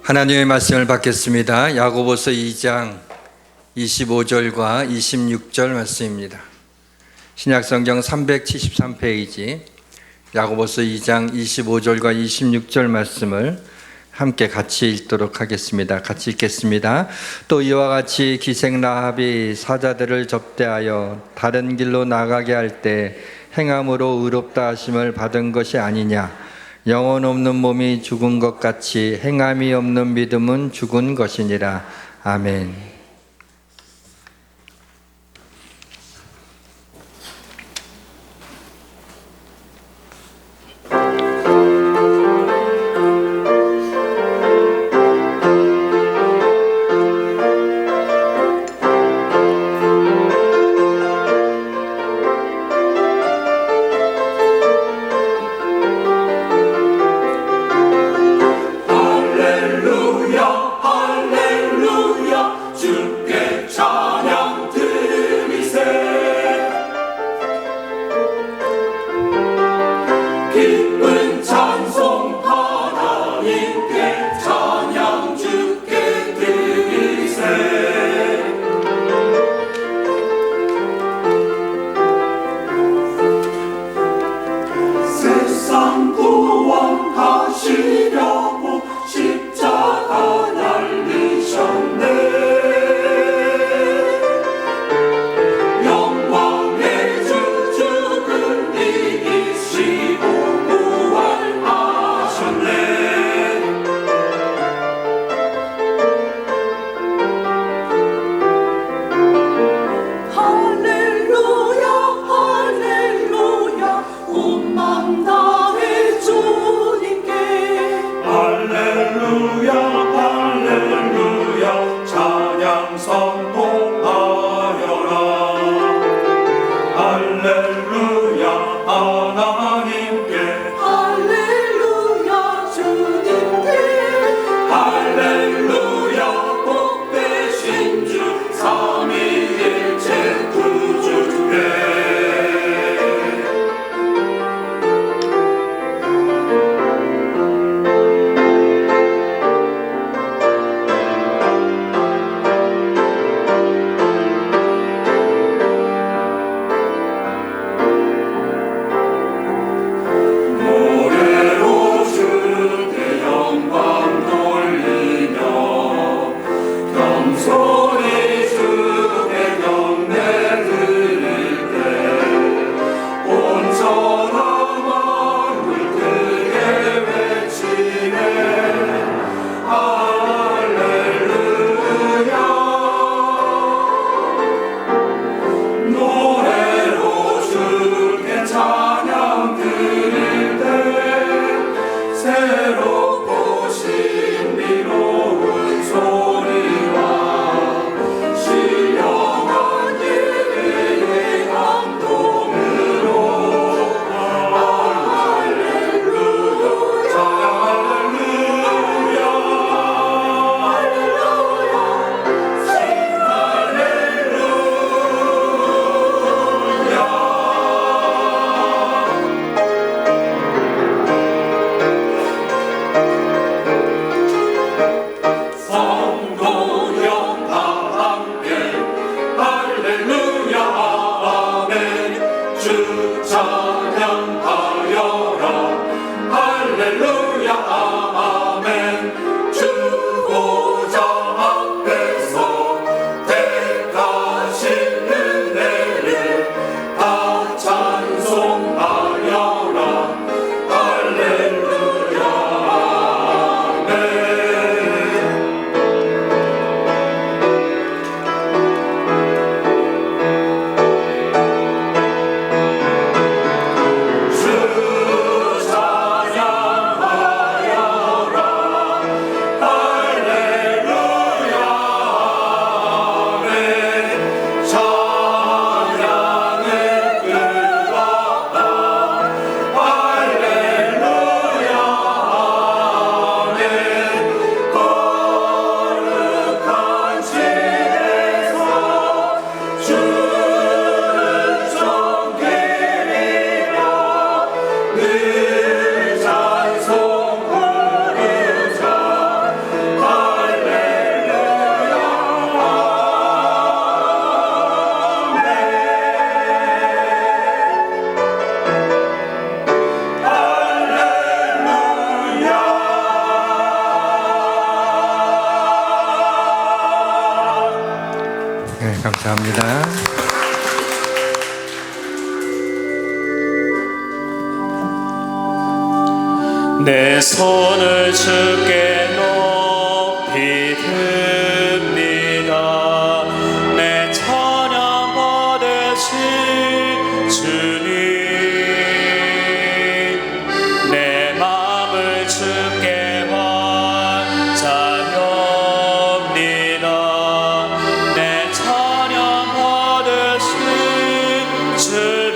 하나님의 말씀을 받겠습니다. 야고보서 2장 25절과 26절 말씀입니다. 신약성경 373페이지 야고보서 2장 25절과 26절 말씀을 함께 같이 읽도록 하겠습니다. 같이 읽겠습니다. 또 이와 같이 기생 라합이 사자들을 접대하여 다른 길로 나가게 할 때 행함으로 의롭다 하심을 받은 것이 아니냐. 영혼 없는 몸이 죽은 것 같이 행함이 없는 믿음은 죽은 것이니라. 아멘. 기도하겠습니다. 내 손을 주께 높이 듭니다. 내 찬양 받으실 주님, 내 마음을 주께 완자합니다. 내 찬양 받으실 주님,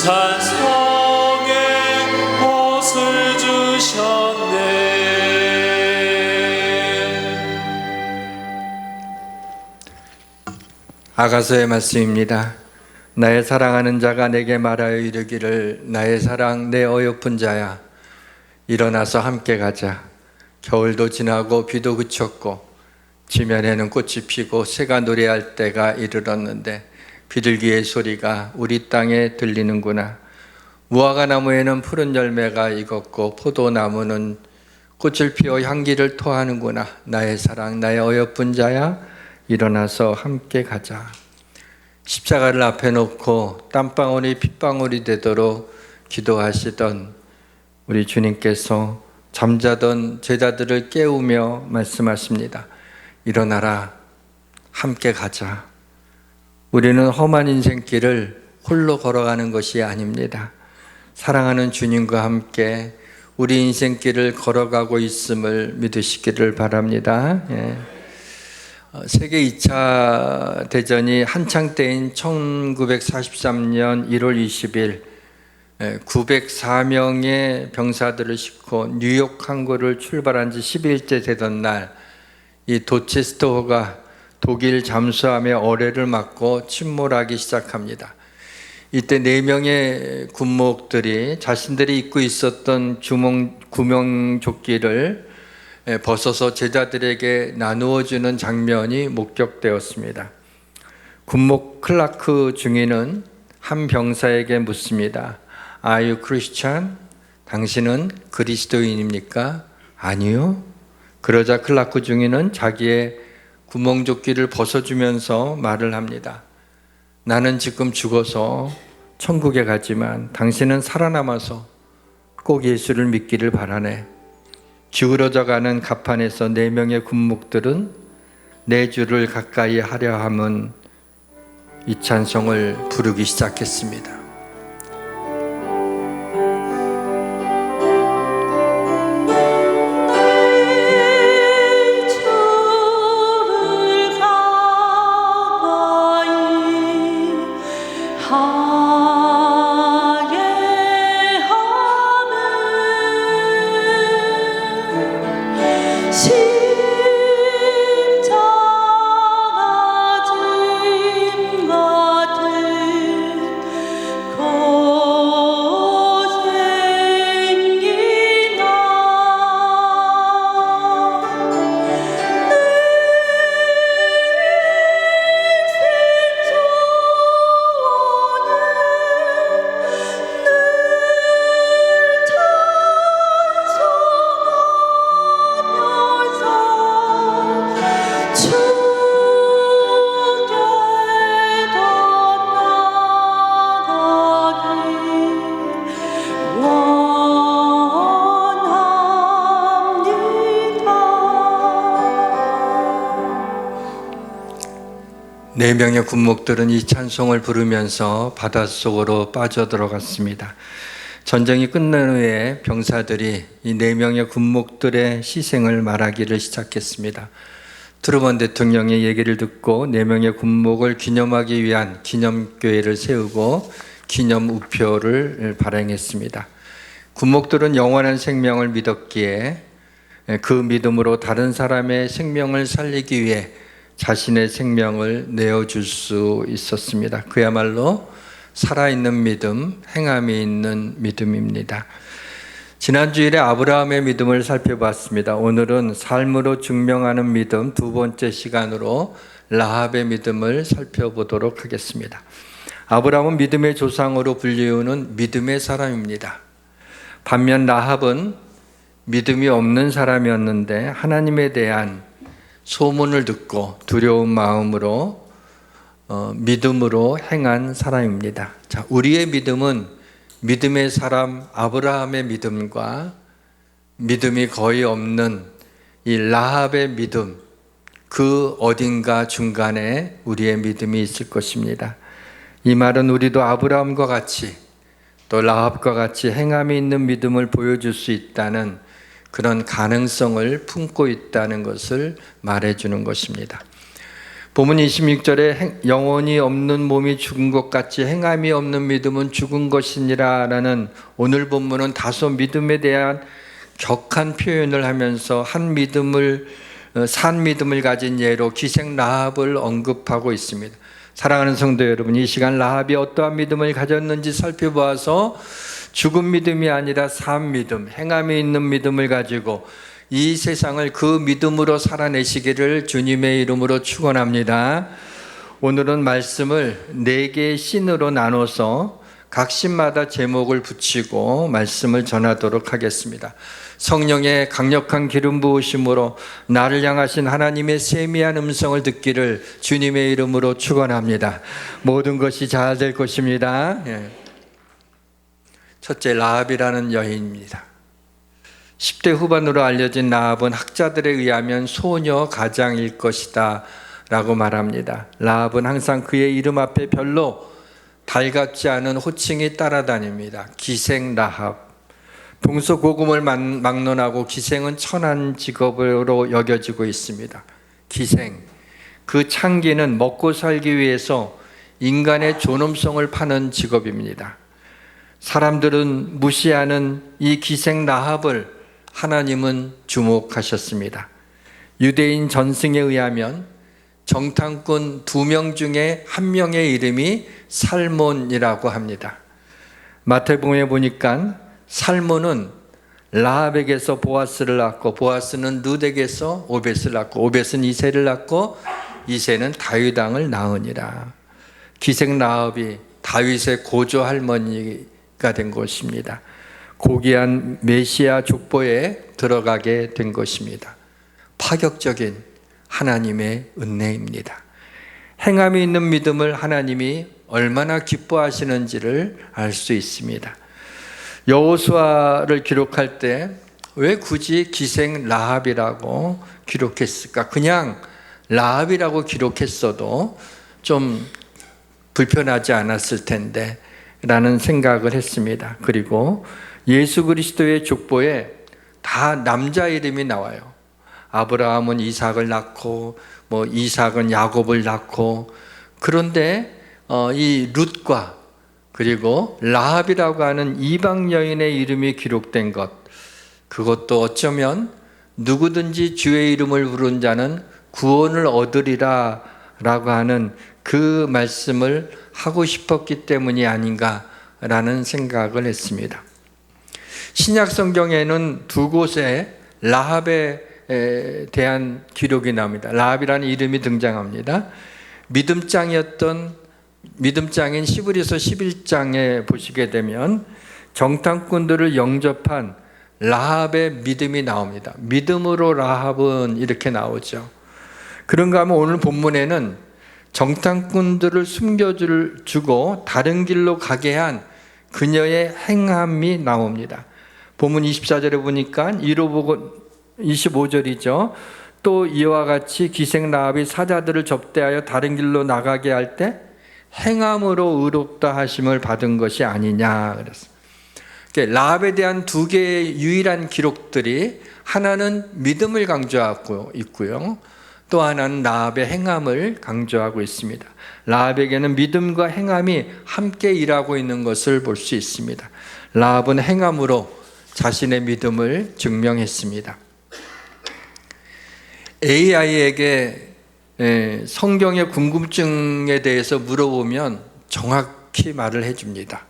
찬송의 옷을 주셨네. 아가서의 말씀입니다. 나의 사랑하는 자가 내게 말하여 이르기를 나의 사랑 내 어여쁜 자야 일어나서 함께 가자. 겨울도 지나고 비도 그쳤고 지면에는 꽃이 피고 새가 노래할 때가 이르렀는데 비둘기의 소리가 우리 땅에 들리는구나. 무화과 나무에는 푸른 열매가 익었고 포도나무는 꽃을 피워 향기를 토하는구나. 나의 사랑 나의 어여쁜 자야 일어나서 함께 가자. 십자가를 앞에 놓고 땀방울이 핏방울이 되도록 기도하시던 우리 주님께서 잠자던 제자들을 깨우며 말씀하십니다. 일어나라, 함께 가자. 우리는 험한 인생길을 홀로 걸어가는 것이 아닙니다. 사랑하는 주님과 함께 우리 인생길을 걸어가고 있음을 믿으시기를 바랍니다. 세계 2차 대전이 한창 때인 1943년 1월 20일 904명의 병사들을 싣고 뉴욕 항구를 출발한 지 10일째 되던 날, 이 도체스터호가 독일 잠수함의 어뢰를 맞고 침몰하기 시작합니다. 이때 4명의 군목들이 자신들이 입고 있었던 구명조끼를 벗어서 제자들에게 나누어주는 장면이 목격되었습니다. 군목 클라크 중위는 한 병사에게 묻습니다. Are you Christian? 당신은 그리스도인입니까? 아니요. 그러자 클라크 중위는 자기의 구멍조끼를 벗어주면서 말을 합니다. 나는 지금 죽어서 천국에 가지만 당신은 살아남아서 꼭 예수를 믿기를 바라네. 기울어져가는 갑판에서 4명의 군목들은 내 주를 가까이 하려 함은 이 찬송을 부르기 시작했습니다. 네 명의 군목들은 이 찬송을 부르면서 바닷속으로 빠져들어갔습니다. 전쟁이 끝난 후에 병사들이 이 4명의 군목들의 희생을 말하기를 시작했습니다. 트루먼 대통령의 얘기를 듣고 4명의 군목을 기념하기 위한 기념교회를 세우고 기념 우표를 발행했습니다. 군목들은 영원한 생명을 믿었기에 그 믿음으로 다른 사람의 생명을 살리기 위해 자신의 생명을 내어줄 수 있었습니다. 그야말로 살아있는 믿음, 행함이 있는 믿음입니다. 지난 주일에 아브라함의 믿음을 살펴봤습니다. 오늘은 삶으로 증명하는 믿음 두 번째 시간으로 라합의 믿음을 살펴보도록 하겠습니다. 아브라함은 믿음의 조상으로 불리우는 믿음의 사람입니다. 반면 라합은 믿음이 없는 사람이었는데 하나님에 대한 소문을 듣고 두려운 마음으로 믿음으로 행한 사람입니다. 자, 우리의 믿음은 믿음의 사람 아브라함의 믿음과 믿음이 거의 없는 이 라합의 믿음, 그 어딘가 중간에 우리의 믿음이 있을 것입니다. 이 말은 우리도 아브라함과 같이 또 라합과 같이 행함이 있는 믿음을 보여줄 수 있다는 그런 가능성을 품고 있다는 것을 말해주는 것입니다. 본문 26절에 영혼이 없는 몸이 죽은 것 같이 행함이 없는 믿음은 죽은 것이니라 라는 오늘 본문은 다소 믿음에 대한 격한 표현을 하면서 산 믿음을 가진 예로 기생 라합을 언급하고 있습니다. 사랑하는 성도 여러분, 이 시간 라합이 어떠한 믿음을 가졌는지 살펴보아서 죽은 믿음이 아니라 산 믿음, 행함이 있는 믿음을 가지고 이 세상을 그 믿음으로 살아내시기를 주님의 이름으로 축원합니다. 오늘은 말씀을 4개의 씬으로 나눠서 각 씬마다 제목을 붙이고 말씀을 전하도록 하겠습니다. 성령의 강력한 기름 부으심으로 나를 향하신 하나님의 세미한 음성을 듣기를 주님의 이름으로 축원합니다. 모든 것이 잘 될 것입니다. 첫째, 라합이라는 여인입니다. 10대 후반으로 알려진 라합은 학자들에 의하면 소녀 가장일 것이다 라고 말합니다. 라합은 항상 그의 이름 앞에 별로 달갑지 않은 호칭이 따라다닙니다. 기생 라합. 동서고금을 막론하고 기생은 천한 직업으로 여겨지고 있습니다. 기생. 그 창기는 먹고 살기 위해서 인간의 존엄성을 파는 직업입니다. 사람들은 무시하는 이 기생 라합을 하나님은 주목하셨습니다. 유대인 전승에 의하면 정탐꾼 2명 중에 1명의 이름이 살몬이라고 합니다. 마태복음에 보니까 살몬은 라합에게서 보아스를 낳고 보아스는 룻에게서 오벳을 낳고 오벳은 이새를 낳고 이새는 다윗 왕을 낳으니라. 기생 라합이 다윗의 고조 할머니가 된 것입니다. 고귀한 메시아 족보에 들어가게 된 것입니다. 파격적인 하나님의 은혜입니다. 행함이 있는 믿음을 하나님이 얼마나 기뻐하시는지를 알 수 있습니다. 여호수아를 기록할 때 왜 굳이 기생 라합이라고 기록했을까? 그냥 라합이라고 기록했어도 좀 불편하지 않았을 텐데 라는 생각을 했습니다. 그리고 예수 그리스도의 족보에 다 남자 이름이 나와요. 아브라함은 이삭을 낳고 이삭은 야곱을 낳고, 그런데 이 룻과 그리고 라합이라고 하는 이방 여인의 이름이 기록된 것, 그것도 어쩌면 누구든지 주의 이름을 부른 자는 구원을 얻으리라 라고 하는 그 말씀을 하고 싶었기 때문이 아닌가라는 생각을 했습니다. 신약 성경에는 2곳에 라합에 대한 기록이 나옵니다. 라합이라는 이름이 등장합니다. 믿음장인 시브리서 11장에 보시게 되면 정탐꾼들을 영접한 라합의 믿음이 나옵니다. 믿음으로 라합은 이렇게 나오죠. 그런가 하면 오늘 본문에는 정탐꾼들을 숨겨주고 다른 길로 가게 한 그녀의 행함이 나옵니다. 본문 24절에 보니까 이로 보고 25절이죠. 또 이와 같이 기생 라합이 사자들을 접대하여 다른 길로 나가게 할 때 행함으로 의롭다 하심을 받은 것이 아니냐 그랬어요. 라합에 대한 2개의 유일한 기록들이 하나는 믿음을 강조하고 있고요, 또 하나는 라합의 행함을 강조하고 있습니다. 라합에게는 믿음과 행함이 함께 일하고 있는 것을 볼 수 있습니다. 라합은 행함으로 자신의 믿음을 증명했습니다. AI에게 성경의 궁금증에 대해서 물어보면 정확히 말을 해줍니다.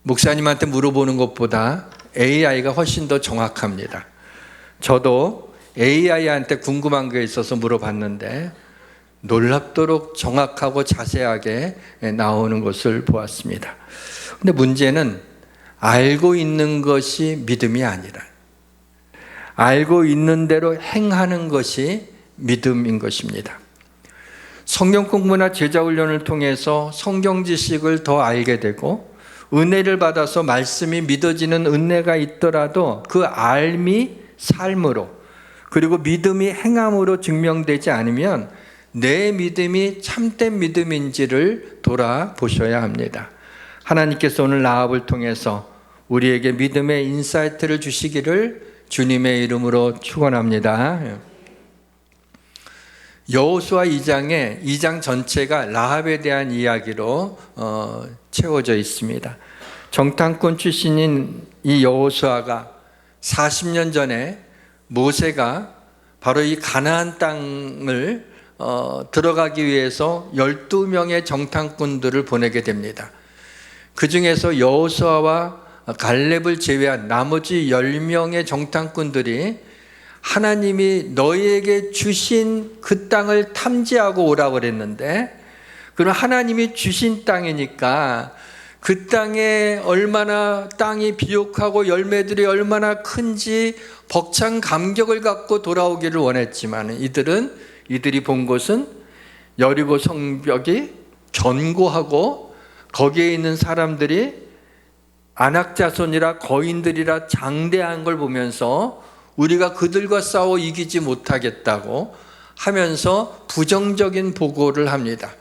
목사님한테 물어보는 것보다 AI가 훨씬 더 정확합니다. 저도 AI한테 궁금한 게 있어서 물어봤는데 놀랍도록 정확하고 자세하게 나오는 것을 보았습니다. 근데 문제는 알고 있는 것이 믿음이 아니라 알고 있는 대로 행하는 것이 믿음인 것입니다. 성경 공부나 제자 훈련을 통해서 성경 지식을 더 알게 되고 은혜를 받아서 말씀이 믿어지는 은혜가 있더라도 그 알미 삶으로 그리고 믿음이 행함으로 증명되지 않으면 내 믿음이 참된 믿음인지를 돌아보셔야 합니다. 하나님께서 오늘 라합을 통해서 우리에게 믿음의 인사이트를 주시기를 주님의 이름으로 축원합니다. 여호수아 2장 전체가 라합에 대한 이야기로 채워져 있습니다. 정탐꾼 출신인 이 여호수아가 40년 전에 모세가 바로 이 가나안 땅을 들어가기 위해서 12명의 정탐꾼들을 보내게 됩니다. 그 중에서 여호수아와 갈렙을 제외한 나머지 10명의 정탐꾼들이 하나님이 너희에게 주신 그 땅을 탐지하고 오라고 그랬는데, 그럼 하나님이 주신 땅이니까 그 땅에 얼마나 땅이 비옥하고 열매들이 얼마나 큰지 벅찬 감격을 갖고 돌아오기를 원했지만 이들이 본 것은 여리고 성벽이 견고하고 거기에 있는 사람들이 안악자손이라 거인들이라 장대한 걸 보면서 우리가 그들과 싸워 이기지 못하겠다고 하면서 부정적인 보고를 합니다.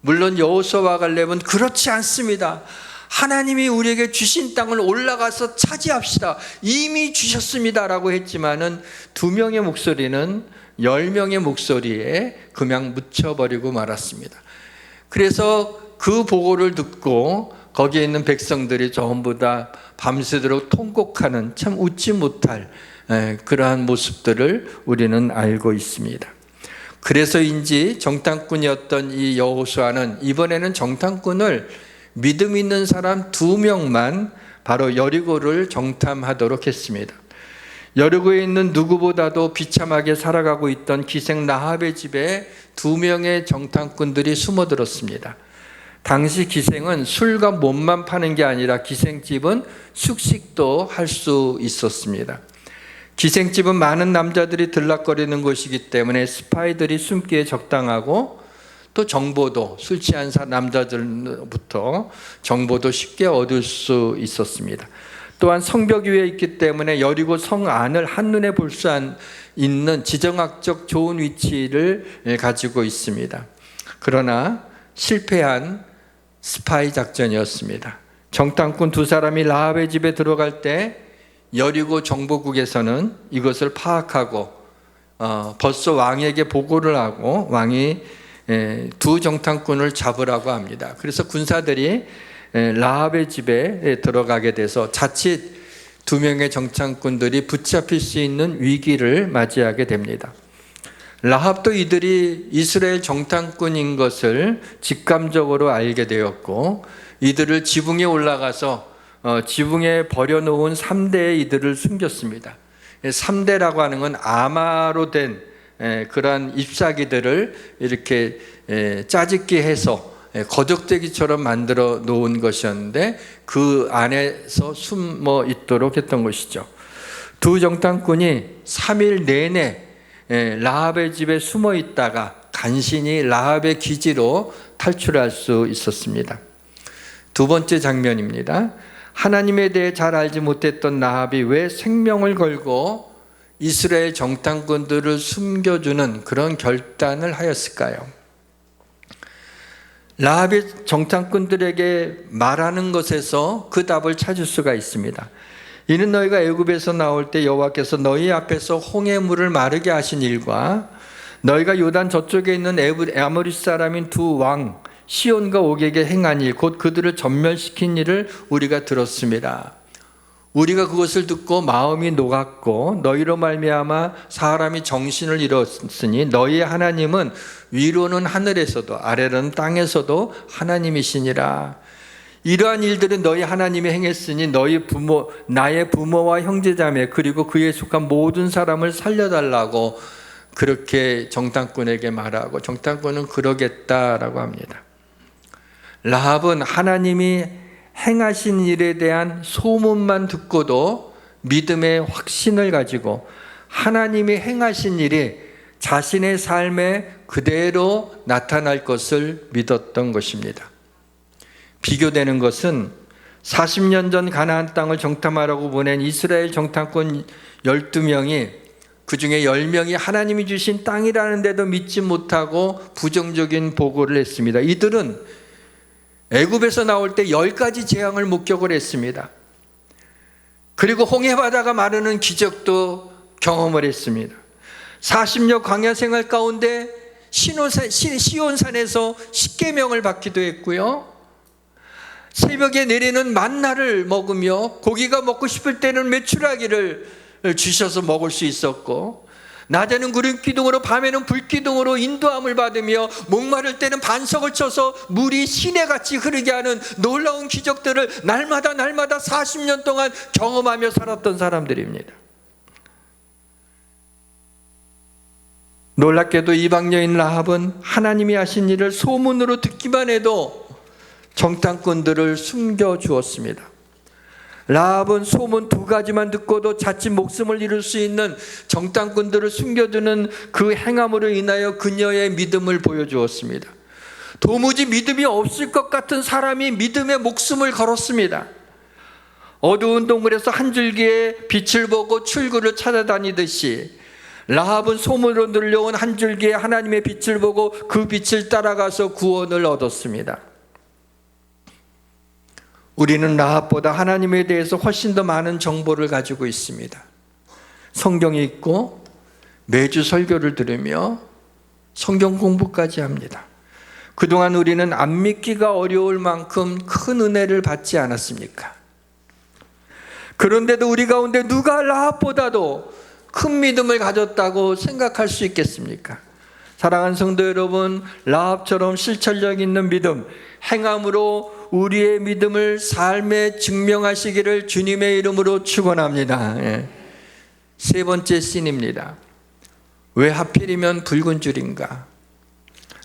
물론 여호수아와 갈렙은 그렇지 않습니다. 하나님이 우리에게 주신 땅을 올라가서 차지합시다. 이미 주셨습니다라고 했지만은 2명의 목소리는 10명의 목소리에 그냥 묻혀버리고 말았습니다. 그래서 그 보고를 듣고 거기에 있는 백성들이 전부 다 밤새도록 통곡하는 참 웃지 못할 그러한 모습들을 우리는 알고 있습니다. 그래서인지 정탐꾼이었던 이 여호수아는 이번에는 정탐꾼을 믿음 있는 사람 2명만 바로 여리고를 정탐하도록 했습니다. 여리고에 있는 누구보다도 비참하게 살아가고 있던 기생 라합의 집에 2명의 정탐꾼들이 숨어들었습니다. 당시 기생은 술과 몸만 파는 게 아니라 기생집은 숙식도 할 수 있었습니다. 기생집은 많은 남자들이 들락거리는 곳이기 때문에 스파이들이 숨기에 적당하고 또 정보도 술 취한 남자들부터 정보도 쉽게 얻을 수 있었습니다. 또한 성벽 위에 있기 때문에 여리고 성 안을 한눈에 볼 수 있는 지정학적 좋은 위치를 가지고 있습니다. 그러나 실패한 스파이 작전이었습니다. 정탐꾼 2사람이 라합의 집에 들어갈 때 여리고 정보국에서는 이것을 파악하고 벌써 왕에게 보고를 하고 왕이 2 정탐꾼을 잡으라고 합니다. 그래서 군사들이 라합의 집에 들어가게 돼서 자칫 2명의 정탐꾼들이 붙잡힐 수 있는 위기를 맞이하게 됩니다. 라합도 이들이 이스라엘 정탐꾼인 것을 직감적으로 알게 되었고 이들을 지붕에 올라가서 지붕에 버려놓은 3대에 이들을 숨겼습니다. 3대라고 하는 건 아마로 된 그러한 잎사귀들을 이렇게 짜집기 해서 거적대기처럼 만들어 놓은 것이었는데 그 안에서 숨어 있도록 했던 것이죠. 2 정탐꾼이 3일 내내 라합의 집에 숨어 있다가 간신히 라합의 기지로 탈출할 수 있었습니다. 2번째 장면입니다. 하나님에 대해 잘 알지 못했던 라합이 왜 생명을 걸고 이스라엘 정탐꾼들을 숨겨주는 그런 결단을 하였을까요? 라합이 정탐꾼들에게 말하는 것에서 그 답을 찾을 수가 있습니다. 이는 너희가 애굽에서 나올 때 여호와께서 너희 앞에서 홍해 물을 마르게 하신 일과 너희가 요단 저쪽에 있는 아모리 사람인 2 왕 시온과 옥에게 행한 일 곧 그들을 전멸시킨 일을 우리가 들었습니다. 우리가 그것을 듣고 마음이 녹았고 너희로 말미암아 사람이 정신을 잃었으니 너희의 하나님은 위로는 하늘에서도 아래로는 땅에서도 하나님이시니라. 이러한 일들은 너희 하나님이 행했으니 너희 부모 나의 부모와 형제자매 그리고 그에 속한 모든 사람을 살려달라고 그렇게 정탐꾼에게 말하고 정탐꾼은 그러겠다라고 합니다. 라합은 하나님이 행하신 일에 대한 소문만 듣고도 믿음의 확신을 가지고 하나님이 행하신 일이 자신의 삶에 그대로 나타날 것을 믿었던 것입니다. 비교되는 것은 40년 전 가나안 땅을 정탐하라고 보낸 이스라엘 정탐꾼 12명이 그 중에 10명이 하나님이 주신 땅이라는데도 믿지 못하고 부정적인 보고를 했습니다. 이들은 애굽에서 나올 때 10가지 재앙을 목격을 했습니다. 그리고 홍해바다가 마르는 기적도 경험을 했습니다. 40년 광야 생활 가운데 시온산에서 십계명을 받기도 했고요. 새벽에 내리는 만나를 먹으며 고기가 먹고 싶을 때는 메추라기를 주셔서 먹을 수 있었고, 낮에는 구름기둥으로 밤에는 불기둥으로 인도함을 받으며 목마를 때는 반석을 쳐서 물이 시내같이 흐르게 하는 놀라운 기적들을 날마다 40년 동안 경험하며 살았던 사람들입니다. 놀랍게도 이방 여인 라합은 하나님이 하신 일을 소문으로 듣기만 해도 정탐꾼들을 숨겨주었습니다. 라합은 소문 2가지만 듣고도 자칫 목숨을 잃을 수 있는 정탐꾼들을 숨겨두는 그 행함으로 인하여 그녀의 믿음을 보여주었습니다. 도무지 믿음이 없을 것 같은 사람이 믿음의 목숨을 걸었습니다. 어두운 동굴에서 한 줄기의 빛을 보고 출구를 찾아다니듯이 라합은 소문으로 들려온 한 줄기의 하나님의 빛을 보고 그 빛을 따라가서 구원을 얻었습니다. 우리는 라합보다 하나님에 대해서 훨씬 더 많은 정보를 가지고 있습니다. 성경이 있고 매주 설교를 들으며 성경 공부까지 합니다. 그동안 우리는 안 믿기가 어려울 만큼 큰 은혜를 받지 않았습니까? 그런데도 우리 가운데 누가 라합보다도 큰 믿음을 가졌다고 생각할 수 있겠습니까? 사랑하는 성도 여러분, 라합처럼 실천력 있는 믿음, 행함으로 우리의 믿음을 삶에 증명하시기를 주님의 이름으로 축원합니다. 세 번째 씬입니다. 왜 하필이면 붉은 줄인가?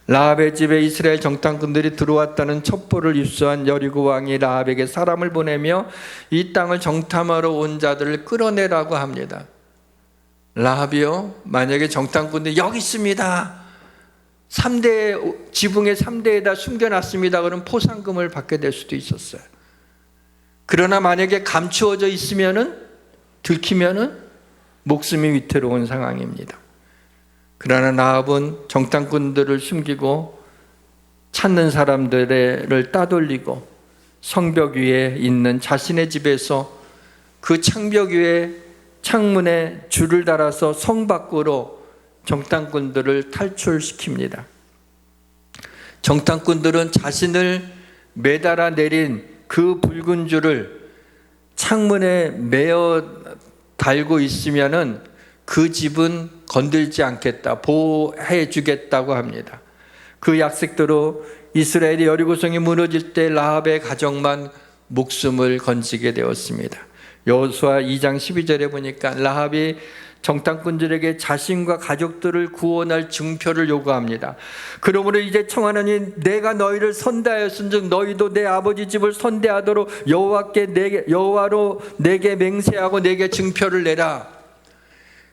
라합의 집에 이스라엘 정탐꾼들이 들어왔다는 첩보를 입수한 여리고 왕이 라합에게 사람을 보내며 이 땅을 정탐하러 온 자들을 끌어내라고 합니다. 라합이요, 만약에 정탐꾼들이 여기 있습니다, 3대 지붕의 3대에다 숨겨놨습니다, 그럼 포상금을 받게 될 수도 있었어요. 그러나 만약에 감추어져 있으면은, 들키면은 목숨이 위태로운 상황입니다. 그러나 라합은 정탐꾼들을 숨기고 찾는 사람들을 따돌리고 성벽 위에 있는 자신의 집에서 그 창벽 위에 창문에 줄을 달아서 성 밖으로 정탐꾼들을 탈출시킵니다. 정탐꾼들은 자신을 매달아 내린 그 붉은 줄을 창문에 매어 달고 있으면은 그 집은 건들지 않겠다, 보호해 주겠다고 합니다. 그 약속대로 이스라엘의 여리고성이 무너질 때 라합의 가정만 목숨을 건지게 되었습니다. 여호수아 2장 12절에 보니까 라합이 정탐꾼들에게 자신과 가족들을 구원할 증표를 요구합니다. 그러므로 이제 청하노니 내가 너희를 선대하였은즉 너희도 내 아버지 집을 선대하도록 여호와로 내게 맹세하고 내게 증표를 내라.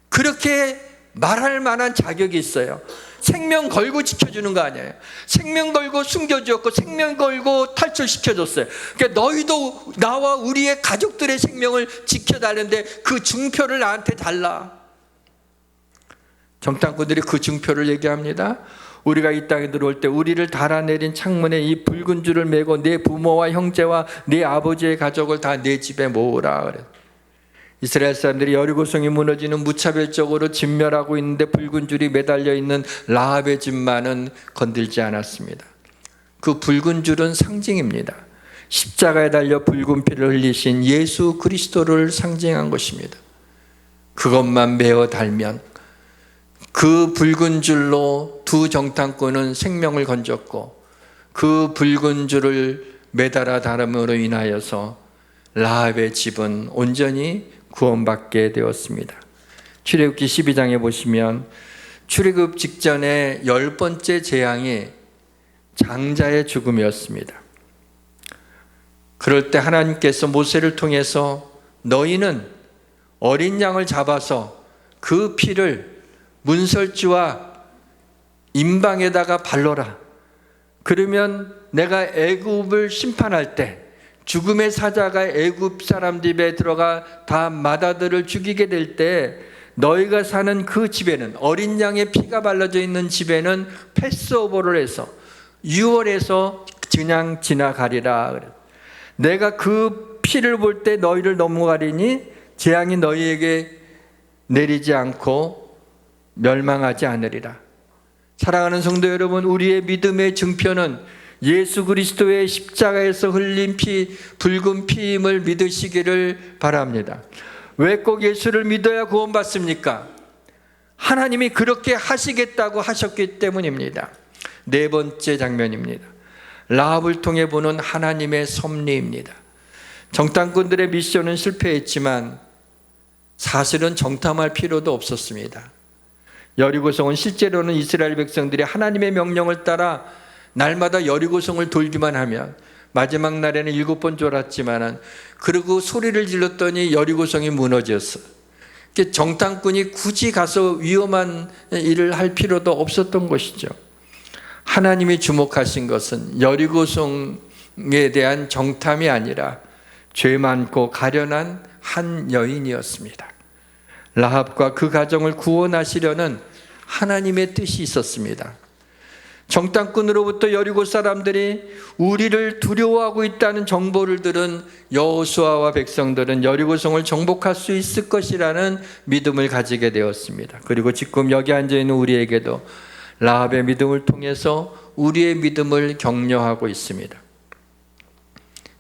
그렇게 말할 만한 자격이 있어요. 생명 걸고 지켜주는 거 아니에요. 생명 걸고 숨겨주었고 생명 걸고 탈출시켜줬어요. 그러니까 너희도 나와 우리의 가족들의 생명을 지켜달라는데 그 증표를 나한테 달라. 정탐꾼들이 그 증표를 얘기합니다. 우리가 이 땅에 들어올 때 우리를 달아내린 창문에 이 붉은 줄을 메고 내 부모와 형제와 내 아버지의 가족을 다 내 집에 모으라 그래. 이스라엘 사람들이 여리고성이 무너지는 무차별적으로 진멸하고 있는데 붉은 줄이 매달려 있는 라합의 집만은 건들지 않았습니다. 그 붉은 줄은 상징입니다. 십자가에 달려 붉은 피를 흘리신 예수 그리스도를 상징한 것입니다. 그것만 메어 달면 그 붉은 줄로 두 정탐꾼은 생명을 건졌고 그 붉은 줄을 매달아 달음으로 인하여서 라합의 집은 온전히 구원받게 되었습니다. 출애굽기 12장에 보시면 출애굽 직전에 10번째 재앙이 장자의 죽음이었습니다. 그럴 때 하나님께서 모세를 통해서 너희는 어린 양을 잡아서 그 피를 문설주와 임방에다가 발라라. 그러면 내가 애굽을 심판할 때 죽음의 사자가 애굽 사람들 입에 들어가 다 마다들을 죽이게 될 때 너희가 사는 그 집에는, 어린 양의 피가 발라져 있는 집에는 패스오버를 해서 유월해서 그냥 지나가리라. 내가 그 피를 볼 때 너희를 넘어가리니 재앙이 너희에게 내리지 않고 멸망하지 않으리라. 사랑하는 성도 여러분, 우리의 믿음의 증표는 예수 그리스도의 십자가에서 흘린 피, 붉은 피임을 믿으시기를 바랍니다. 왜 꼭 예수를 믿어야 구원받습니까? 하나님이 그렇게 하시겠다고 하셨기 때문입니다. 네 번째 장면입니다. 라합을 통해 보는 하나님의 섭리입니다. 정탐꾼들의 미션은 실패했지만 사실은 정탐할 필요도 없었습니다. 여리고성은 실제로는 이스라엘 백성들이 하나님의 명령을 따라 날마다 여리고성을 돌기만 하면, 마지막 날에는 7번 졸았지만 그리고 소리를 질렀더니 여리고성이 무너졌어요. 정탐꾼이 굳이 가서 위험한 일을 할 필요도 없었던 것이죠. 하나님이 주목하신 것은 여리고성에 대한 정탐이 아니라 죄 많고 가련한 한 여인이었습니다. 라합과 그 가정을 구원하시려는 하나님의 뜻이 있었습니다. 정탐꾼으로부터 여리고 사람들이 우리를 두려워하고 있다는 정보를 들은 여호수아와 백성들은 여리고성을 정복할 수 있을 것이라는 믿음을 가지게 되었습니다. 그리고 지금 여기 앉아있는 우리에게도 라합의 믿음을 통해서 우리의 믿음을 격려하고 있습니다.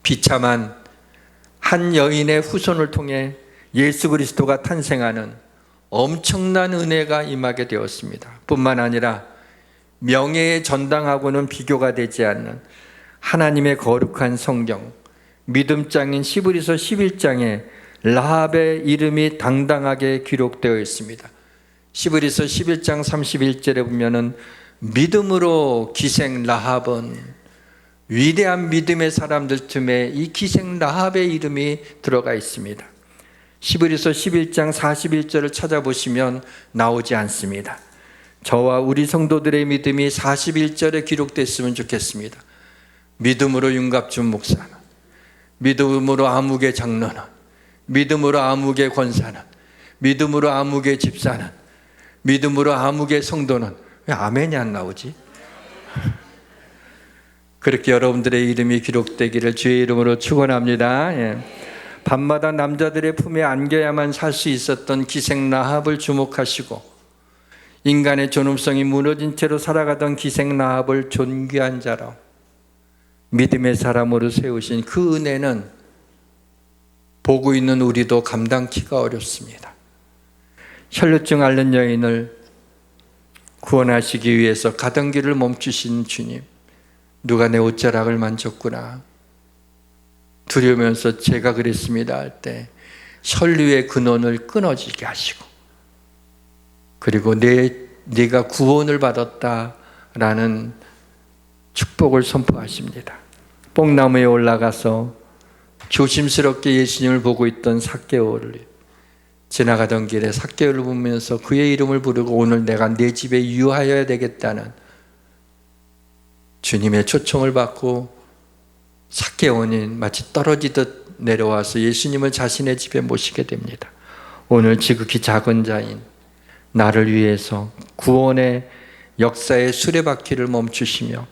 비참한 한 여인의 후손을 통해 예수 그리스도가 탄생하는 엄청난 은혜가 임하게 되었습니다. 뿐만 아니라 명예의 전당하고는 비교가 되지 않는 하나님의 거룩한 성경, 믿음장인 시브리서 11장에 라합의 이름이 당당하게 기록되어 있습니다. 시브리서 11장 31절에 보면은 믿음으로 기생 라합은, 위대한 믿음의 사람들 틈에 이 기생 라합의 이름이 들어가 있습니다. 시브리서 11장 41절을 찾아보시면 나오지 않습니다. 저와 우리 성도들의 믿음이 41절에 기록됐으면 좋겠습니다. 믿음으로 윤갑준 목사는, 믿음으로 아무개 장로는, 믿음으로 아무개 권사는, 믿음으로 아무개 집사는, 믿음으로 아무개 성도는, 왜 아멘이 안 나오지? 그렇게 여러분들의 이름이 기록되기를 주의 이름으로 축원합니다. 밤마다 남자들의 품에 안겨야만 살 수 있었던 기생 라합을 주목하시고 인간의 존엄성이 무너진 채로 살아가던 기생 라합을 존귀한 자로 믿음의 사람으로 세우신 그 은혜는 보고 있는 우리도 감당키가 어렵습니다. 혈루증 앓는 여인을 구원하시기 위해서 가던 길을 멈추신 주님, 누가 내 옷자락을 만졌구나 두려우면서 제가 그랬습니다 할 때 혈류의 근원을 끊어지게 하시고, 그리고 네가 구원을 받았다라는 축복을 선포하십니다. 뽕나무에 올라가서 조심스럽게 예수님을 보고 있던 삭개오를 지나가던 길에 삭개오를 보면서 그의 이름을 부르고 오늘 내가 내 집에 유하여야 되겠다는 주님의 초청을 받고 삭개오는 마치 떨어지듯 내려와서 예수님을 자신의 집에 모시게 됩니다. 오늘 지극히 작은 자인 나를 위해서 구원의 역사의 수레바퀴를 멈추시며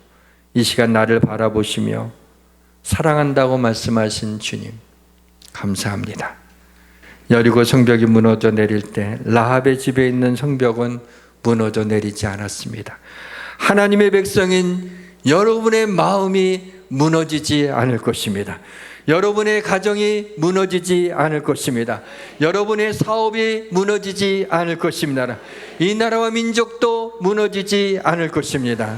이 시간 나를 바라보시며 사랑한다고 말씀하신 주님, 감사합니다. 여리고 성벽이 무너져 내릴 때 라합의 집에 있는 성벽은 무너져 내리지 않았습니다. 하나님의 백성인 여러분의 마음이 무너지지 않을 것입니다. 여러분의 가정이 무너지지 않을 것입니다. 여러분의 사업이 무너지지 않을 것입니다. 이 나라와 민족도 무너지지 않을 것입니다.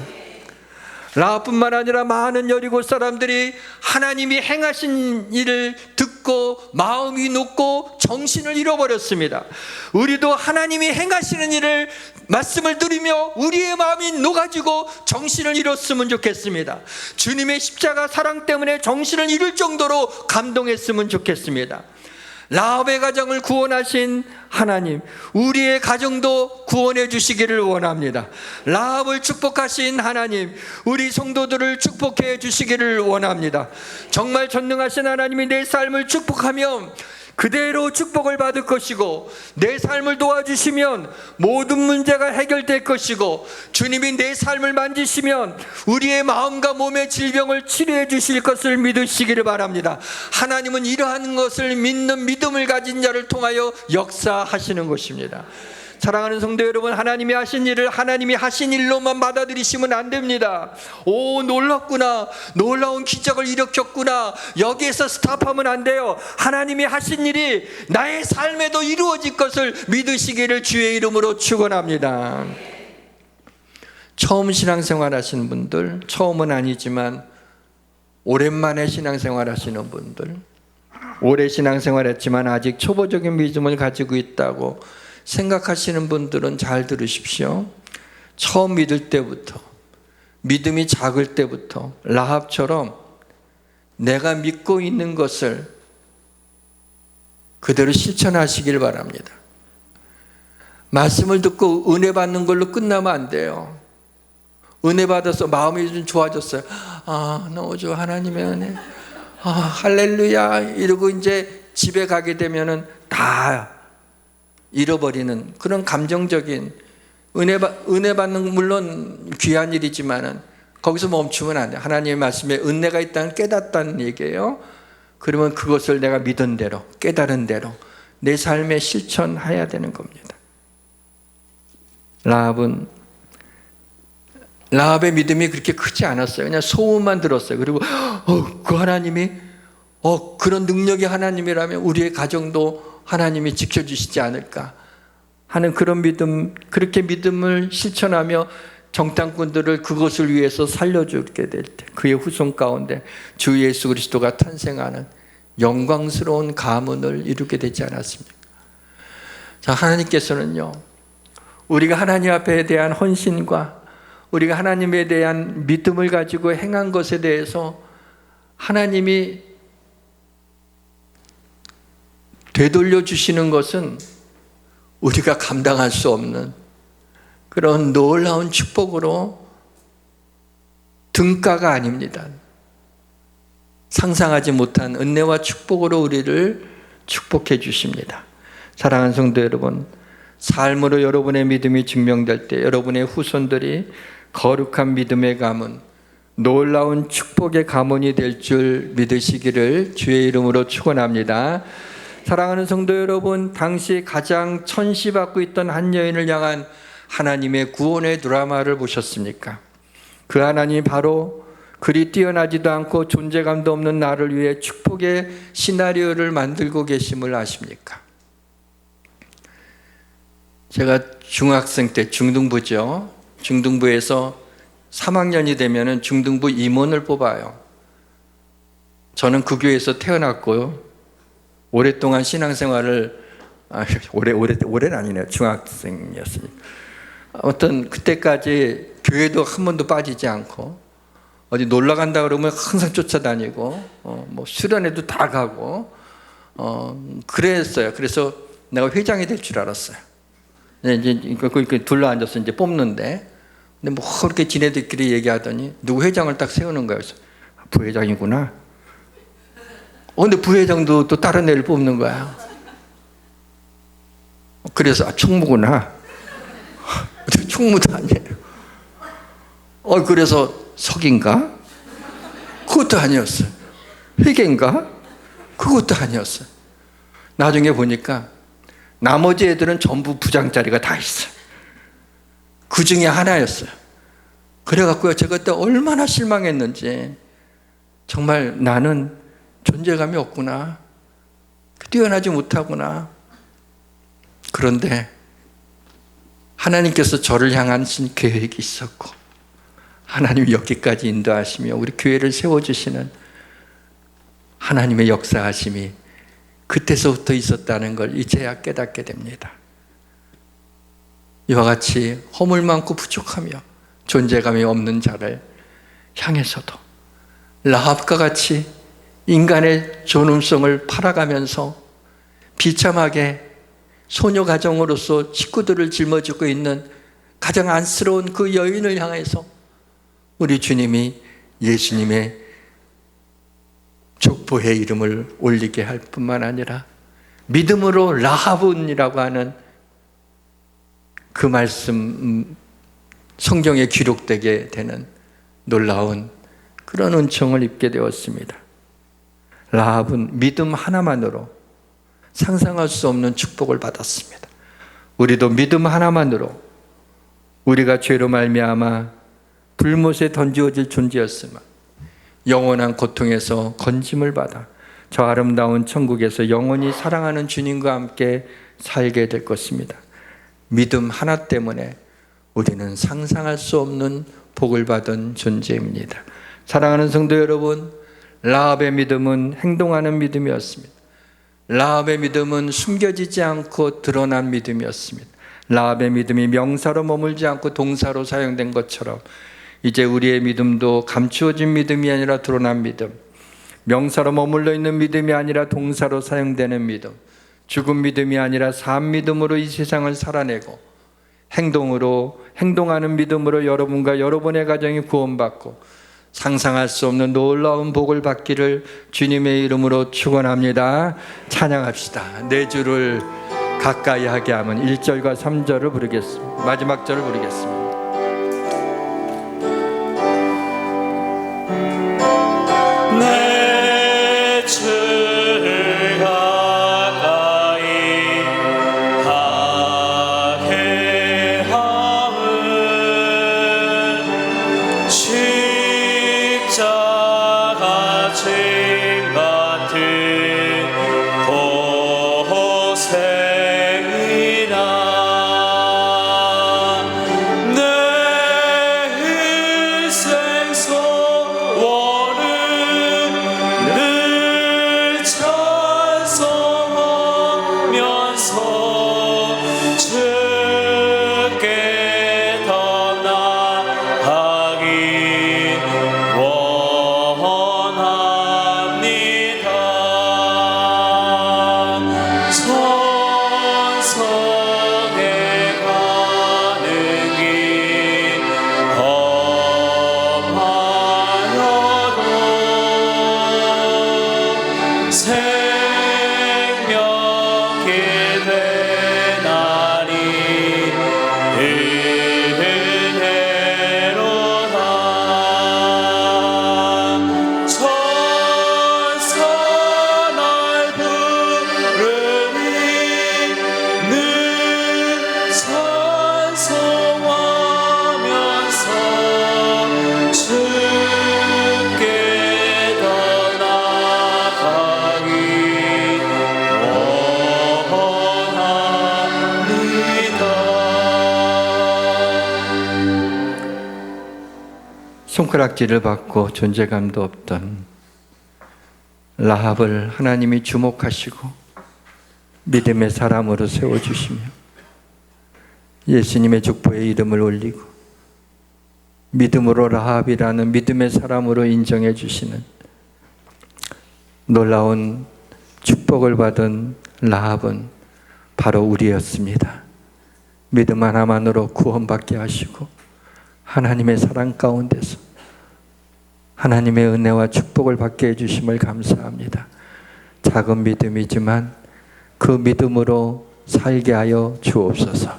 라합뿐만 아니라 많은 여리고 사람들이 하나님이 행하신 일을 듣고 마음이 녹고 정신을 잃어버렸습니다. 우리도 하나님이 행하시는 일을 말씀을 들으며 우리의 마음이 녹아지고 정신을 잃었으면 좋겠습니다. 주님의 십자가 사랑 때문에 정신을 잃을 정도로 감동했으면 좋겠습니다. 라합의 가정을 구원하신 하나님, 우리의 가정도 구원해 주시기를 원합니다. 라합을 축복하신 하나님, 우리 성도들을 축복해 주시기를 원합니다. 정말 전능하신 하나님이 내 삶을 축복하면 그대로 축복을 받을 것이고, 내 삶을 도와주시면 모든 문제가 해결될 것이고, 주님이 내 삶을 만지시면 우리의 마음과 몸의 질병을 치료해 주실 것을 믿으시기를 바랍니다. 하나님은 이러한 것을 믿는 믿음을 가진 자를 통하여 역사하시는 것입니다. 사랑하는 성도 여러분, 하나님이 하신 일을 하나님이 하신 일로만 받아들이시면 안 됩니다. 오, 놀랍구나, 놀라운 기적을 일으켰구나, 여기에서 스탑하면 안 돼요. 하나님이 하신 일이 나의 삶에도 이루어질 것을 믿으시기를 주의 이름으로 축원합니다. 처음 신앙생활 하시는 분들, 처음은 아니지만 오랜만에 신앙생활 하시는 분들, 오래 신앙생활 했지만 아직 초보적인 믿음을 가지고 있다고 생각하시는 분들은 잘 들으십시오. 처음 믿을 때부터, 믿음이 작을 때부터 라합처럼 내가 믿고 있는 것을 그대로 실천하시길 바랍니다. 말씀을 듣고 은혜 받는 걸로 끝나면 안 돼요. 은혜 받아서 마음이 좀 좋아졌어요. 아, 너무 좋아, 하나님의 은혜, 아, 할렐루야 이러고 이제 집에 가게 되면은 다 잃어버리는 그런 감정적인 은혜 받는 물론 귀한 일이지만은 거기서 멈추면 안 돼. 하나님의 말씀에 은혜가 있다는 깨닫다는 얘기예요. 그러면 그것을 내가 믿은 대로, 깨달은 대로 내 삶에 실천해야 되는 겁니다. 라합의 믿음이 그렇게 크지 않았어요. 그냥 소문만 들었어요. 그리고 그 하나님이 그런 능력의 하나님이라면 우리의 가정도 하나님이 지켜주시지 않을까 하는 그런 믿음, 그렇게 믿음을 실천하며 정탐꾼들을 그것을 위해서 살려주게 될 때 그의 후손 가운데 주 예수 그리스도가 탄생하는 영광스러운 가문을 이루게 되지 않았습니까? 자, 하나님께서는요, 우리가 하나님 앞에 대한 헌신과 우리가 하나님에 대한 믿음을 가지고 행한 것에 대해서 하나님이 되돌려 주시는 것은 우리가 감당할 수 없는 그런 놀라운 축복으로 등가가 아닙니다. 상상하지 못한 은혜와 축복으로 우리를 축복해 주십니다. 사랑하는 성도 여러분, 삶으로 여러분의 믿음이 증명될 때 여러분의 후손들이 거룩한 믿음의 가문, 놀라운 축복의 가문이 될 줄 믿으시기를 주의 이름으로 축원합니다. 사랑하는 성도 여러분, 당시 가장 천시받고 있던 한 여인을 향한 하나님의 구원의 드라마를 보셨습니까? 그 하나님이 바로 그리 뛰어나지도 않고 존재감도 없는 나를 위해 축복의 시나리오를 만들고 계심을 아십니까? 제가 중학생 때 중등부죠. 중등부에서 3학년이 되면 중등부 임원을 뽑아요. 저는 그 교회에서 태어났고요. 오랫동안 신앙생활을 올해는 아니네요. 중학생이었으니까. 아무튼 그때까지 교회도 한 번도 빠지지 않고 어디 놀러 간다 그러면 항상 쫓아다니고 뭐 수련회도 다 가고 그랬어요. 그래서 내가 회장이 될 줄 알았어요. 이제 이렇게 둘러 앉아서 이제 뽑는데, 근데 뭐 그렇게 지네들끼리 얘기하더니 누구 회장을 딱 세우는 거예요. 그래서 부회장이구나. 근데 부회장도 또 다른 애를 뽑는 거야. 그래서 총무구나. 총무도 아니에요. 그래서 석인가? 그것도 아니었어요. 회계인가? 그것도 아니었어요. 나중에 보니까 나머지 애들은 전부 부장 자리가 다 있어요. 그 중에 하나였어요. 그래갖고요, 제가 그때 얼마나 실망했는지, 정말 나는 존재감이 없구나, 뛰어나지 못하구나. 그런데 하나님께서 저를 향한 계획이 있었고, 하나님이 여기까지 인도하시며 우리 교회를 세워주시는 하나님의 역사하심이 그때서부터 있었다는 걸 이제야 깨닫게 됩니다. 이와 같이 허물 많고 부족하며 존재감이 없는 자를 향해서도 라합과 같이 인간의 존엄성을 팔아가면서 비참하게 소녀 가정으로서 식구들을 짊어지고 있는 가장 안쓰러운 그 여인을 향해서 우리 주님이 예수님의 족보의 이름을 올리게 할 뿐만 아니라 믿음으로 라합은이라고 하는 그 말씀, 성경에 기록되게 되는 놀라운 그런 은총을 입게 되었습니다. 라합은 믿음 하나만으로 상상할 수 없는 축복을 받았습니다. 우리도 믿음 하나만으로 우리가 죄로 말미암아 불못에 던지어질 존재였으면 영원한 고통에서 건짐을 받아 저 아름다운 천국에서 영원히 사랑하는 주님과 함께 살게 될 것입니다. 믿음 하나 때문에 우리는 상상할 수 없는 복을 받은 존재입니다. 사랑하는 성도 여러분, 라합의 믿음은 행동하는 믿음이었습니다. 라합의 믿음은 숨겨지지 않고 드러난 믿음이었습니다. 라합의 믿음이 명사로 머물지 않고 동사로 사용된 것처럼 이제 우리의 믿음도 감추어진 믿음이 아니라 드러난 믿음, 명사로 머물러 있는 믿음이 아니라 동사로 사용되는 믿음, 죽은 믿음이 아니라 산 믿음으로 이 세상을 살아내고 행동하는 믿음으로 여러분과 여러분의 가정이 구원받고 상상할 수 없는 놀라운 복을 받기를 주님의 이름으로 축원합니다. 찬양합시다. 내 주를 가까이 하게 하면 1절과 3절을 부르겠습니다. 마지막 절을 부르겠습니다. 내 주를 가까이 하게 함은 십자가 짐 같은 고생이나 내 일생 소원은 늘 찬송하면서 주께 더 나아가기 원합니다. 천성에 가는 길 험하여도 생명길 되나니 은혜로다. 천사 날 부르니 늘 찬송하면서 주께 더 나아가기 원합니다. 손가락질을 받고 존재감도 없던 라합을 하나님이 주목하시고 믿음의 사람으로 세워주시며 예수님의 족보의 이름을 올리고 믿음으로 라합이라는 믿음의 사람으로 인정해 주시는 놀라운 축복을 받은 라합은 바로 우리였습니다. 믿음 하나만으로 구원받게 하시고 하나님의 사랑 가운데서 하나님의 은혜와 축복을 받게 해주심을 감사합니다. 작은 믿음이지만 그 믿음으로 살게 하여 주옵소서.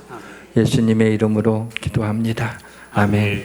예수님의 이름으로 기도합니다. 아멘.